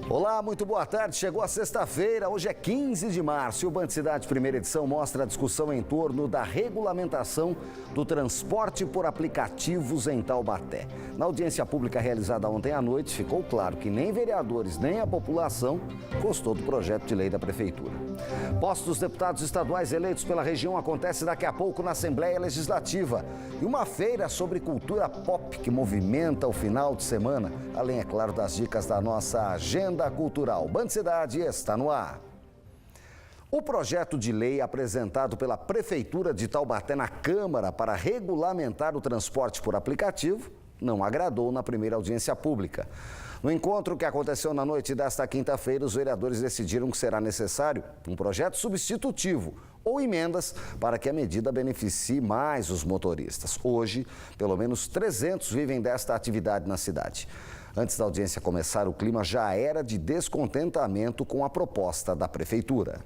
Olá, muito boa tarde. Chegou a sexta-feira, hoje é 15 de março e o Band Cidade Primeira Edição mostra a discussão em torno da regulamentação do transporte por aplicativos em Taubaté. Na audiência pública realizada ontem à noite, ficou claro que nem vereadores nem a população gostou do projeto de lei da Prefeitura. Posse dos deputados estaduais eleitos pela região acontece daqui a pouco na Assembleia Legislativa. E uma feira sobre cultura pop que movimenta o final de semana, além, é claro, das dicas da nossa agenda cultural. Band Cidade está no ar. O projeto de lei apresentado pela Prefeitura de Taubaté na Câmara para regulamentar o transporte por aplicativo não agradou na primeira audiência pública. No encontro que aconteceu na noite desta quinta-feira, os vereadores decidiram que será necessário um projeto substitutivo ou emendas para que a medida beneficie mais os motoristas. Hoje, pelo menos 300 vivem desta atividade na cidade. Antes da audiência começar, o clima já era de descontentamento com a proposta da Prefeitura.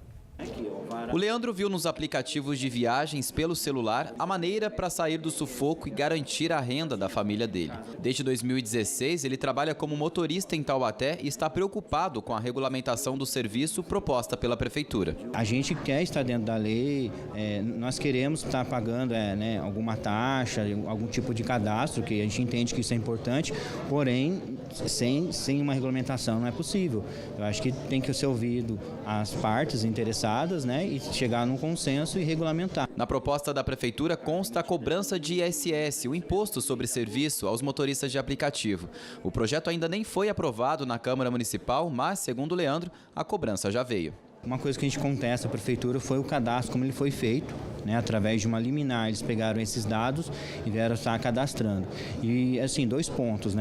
O Leandro viu nos aplicativos de viagens pelo celular a maneira para sair do sufoco e garantir a renda da família dele. Desde 2016, ele trabalha como motorista em Taubaté e está preocupado com a regulamentação do serviço proposta pela Prefeitura. A gente quer estar dentro da lei, nós queremos estar pagando alguma taxa, algum tipo de cadastro, que a gente entende que isso é importante, porém, sem uma regulamentação não é possível. Eu acho que tem que ser ouvido as partes interessadas, e chegar num consenso e regulamentar. Na proposta da Prefeitura consta a cobrança de ISS, o imposto sobre serviço aos motoristas de aplicativo. O projeto ainda nem foi aprovado na Câmara Municipal, mas, segundo o Leandro, a cobrança já veio. Uma coisa que a gente contesta à Prefeitura foi o cadastro, como ele foi feito, através de uma liminar. Eles pegaram esses dados e vieram estar cadastrando. E, assim, 2 pontos,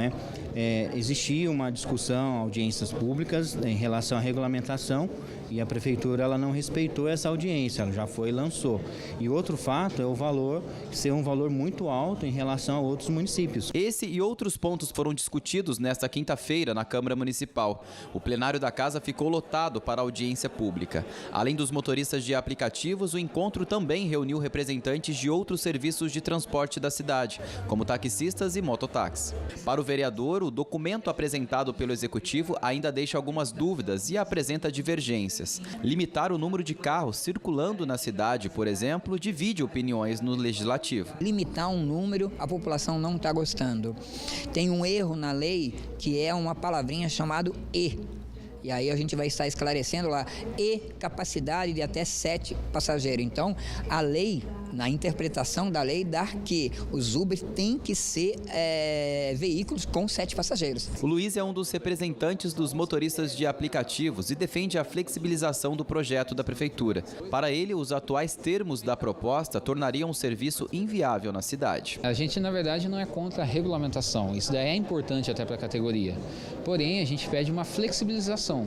existia uma discussão, audiências públicas em relação à regulamentação e a Prefeitura ela não respeitou essa audiência, ela já foi e lançou. E outro fato é o valor, ser um valor muito alto em relação a outros municípios. Esse e outros pontos foram discutidos nesta quinta-feira na Câmara Municipal. O plenário da casa ficou lotado para a audiência pública. Além dos motoristas de aplicativos, o encontro também reuniu representantes de outros serviços de transporte da cidade, como taxistas e mototáxis. Para o vereador, o documento apresentado pelo Executivo ainda deixa algumas dúvidas e apresenta divergências. Limitar o número de carros circulando na cidade, por exemplo, divide opiniões no Legislativo. Limitar um número, a população não está gostando. Tem um erro na lei que é uma palavrinha chamada E. E aí a gente vai estar esclarecendo lá, e capacidade de até 7 passageiros. Então, a lei, na interpretação da lei, dá que os Uber têm que ser veículos com 7 passageiros. O Luiz é um dos representantes dos motoristas de aplicativos e defende a flexibilização do projeto da Prefeitura. Para ele, os atuais termos da proposta tornariam o serviço inviável na cidade. A gente, na verdade, não é contra a regulamentação. Isso daí é importante até para a categoria. Porém, a gente pede uma flexibilização.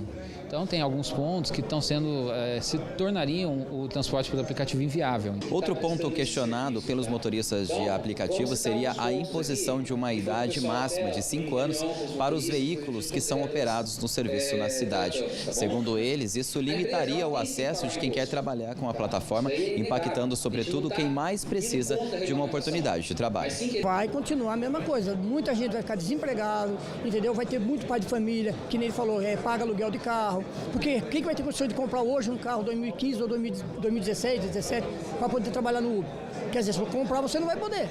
Então, tem alguns pontos que estão se tornariam o transporte por aplicativo inviável. Outro ponto questionado pelos motoristas de aplicativo seria a imposição de uma idade máxima de 5 anos para os veículos que são operados no serviço na cidade. Segundo eles, isso limitaria o acesso de quem quer trabalhar com a plataforma, impactando sobretudo quem mais precisa de uma oportunidade de trabalho. Vai continuar a mesma coisa. Muita gente vai ficar desempregado, entendeu? Vai ter muito pai de família, que nem ele falou, paga aluguel de carro. Porque quem vai ter condição de comprar hoje um carro 2015 ou 2016, 2017, para poder trabalhar no Uber? Quer dizer, se você comprar, você não vai poder.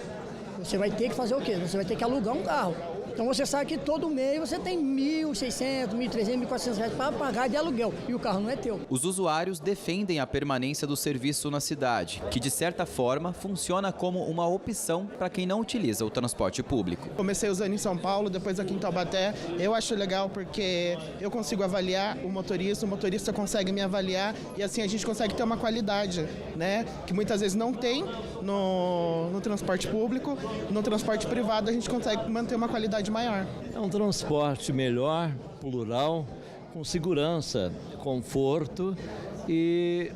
Você vai ter que fazer o quê? Você vai ter que alugar um carro. Então você sabe que todo mês você tem R$ 1.600, R$ 1.300, R$ 1.400 para pagar de aluguel e o carro não é teu. Os usuários defendem a permanência do serviço na cidade, que de certa forma funciona como uma opção para quem não utiliza o transporte público. Comecei usando em São Paulo, depois aqui em Taubaté. Eu acho legal porque eu consigo avaliar o motorista consegue me avaliar e assim a gente consegue ter uma qualidade, que muitas vezes não tem no transporte público. No transporte privado a gente consegue manter uma qualidade maior. É um transporte melhor, plural, com segurança, conforto e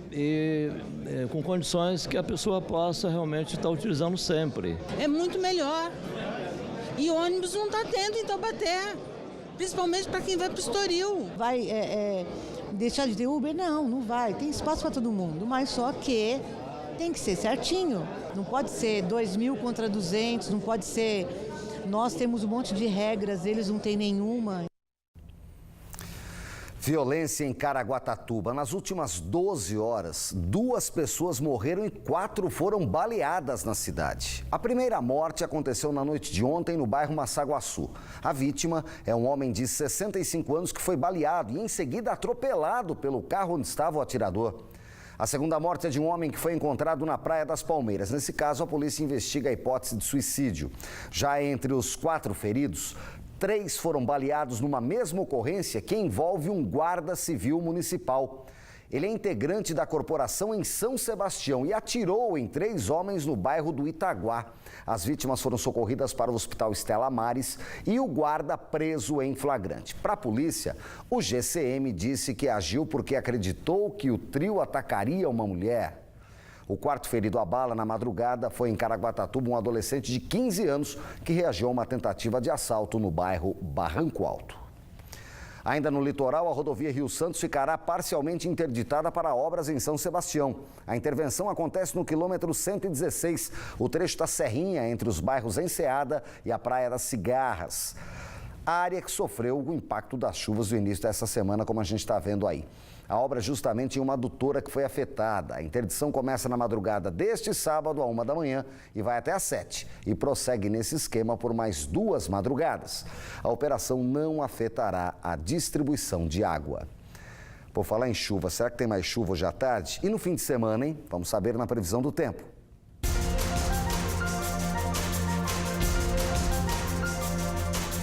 com condições que a pessoa possa realmente estar utilizando sempre. É muito melhor. E ônibus não está tendo em Taubaté, principalmente para quem vai para o Estoril. Vai deixar de ter Uber? Não vai. Tem espaço para todo mundo, mas só que tem que ser certinho. Não pode ser 2.000 contra 200, não pode ser... Nós temos um monte de regras, eles não têm nenhuma. Violência em Caraguatatuba. Nas últimas 12 horas, 2 pessoas morreram e 4 foram baleadas na cidade. A primeira morte aconteceu na noite de ontem no bairro Massaguaçu. A vítima é um homem de 65 anos que foi baleado e em seguida atropelado pelo carro onde estava o atirador. A segunda morte é de um homem que foi encontrado na Praia das Palmeiras. Nesse caso, a polícia investiga a hipótese de suicídio. Já entre os 4 feridos, 3 foram baleados numa mesma ocorrência que envolve um guarda civil municipal. Ele é integrante da corporação em São Sebastião e atirou em 3 homens no bairro do Itaguá. As vítimas foram socorridas para o Hospital Estela Maris e o guarda preso em flagrante. Para a polícia, o GCM disse que agiu porque acreditou que o trio atacaria uma mulher. O 4º ferido a bala na madrugada foi em Caraguatatuba, um adolescente de 15 anos que reagiu a uma tentativa de assalto no bairro Barranco Alto. Ainda no litoral, a rodovia Rio Santos ficará parcialmente interditada para obras em São Sebastião. A intervenção acontece no quilômetro 116, o trecho da Serrinha, entre os bairros Enseada e a Praia das Cigarras. A área que sofreu o impacto das chuvas do início dessa semana, como a gente está vendo aí. A obra justamente em uma adutora que foi afetada. A interdição começa na madrugada deste sábado, à 1 da manhã, e vai até às 7. E prossegue nesse esquema por mais 2 madrugadas. A operação não afetará a distribuição de água. Por falar em chuva, será que tem mais chuva hoje à tarde? E no fim de semana, hein? Vamos saber na previsão do tempo.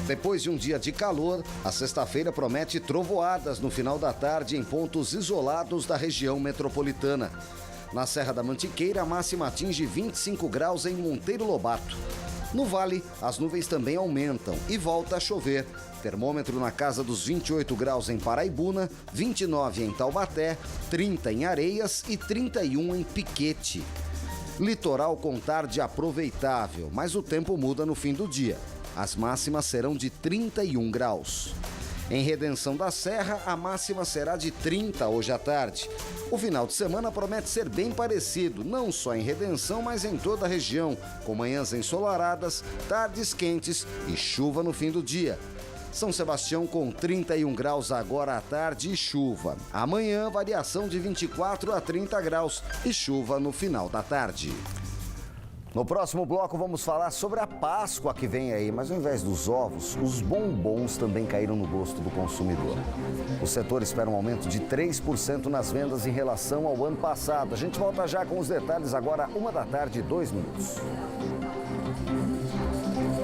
Depois de um dia de calor, a sexta-feira promete trovoadas no final da tarde em pontos isolados da região metropolitana. Na Serra da Mantiqueira, a máxima atinge 25 graus em Monteiro Lobato. No Vale, as nuvens também aumentam e volta a chover. Termômetro na casa dos 28 graus em Paraibuna, 29 em Taubaté, 30 em Areias e 31 em Piquete. Litoral com tarde aproveitável, mas o tempo muda no fim do dia. As máximas serão de 31 graus. Em Redenção da Serra, a máxima será de 30 hoje à tarde. O final de semana promete ser bem parecido, não só em Redenção, mas em toda a região, com manhãs ensolaradas, tardes quentes e chuva no fim do dia. São Sebastião com 31 graus agora à tarde e chuva. Amanhã, variação de 24 a 30 graus e chuva no final da tarde. No próximo bloco vamos falar sobre a Páscoa que vem aí, mas ao invés dos ovos, os bombons também caíram no gosto do consumidor. O setor espera um aumento de 3% nas vendas em relação ao ano passado. A gente volta já com os detalhes agora, 1 da tarde e 2 minutos.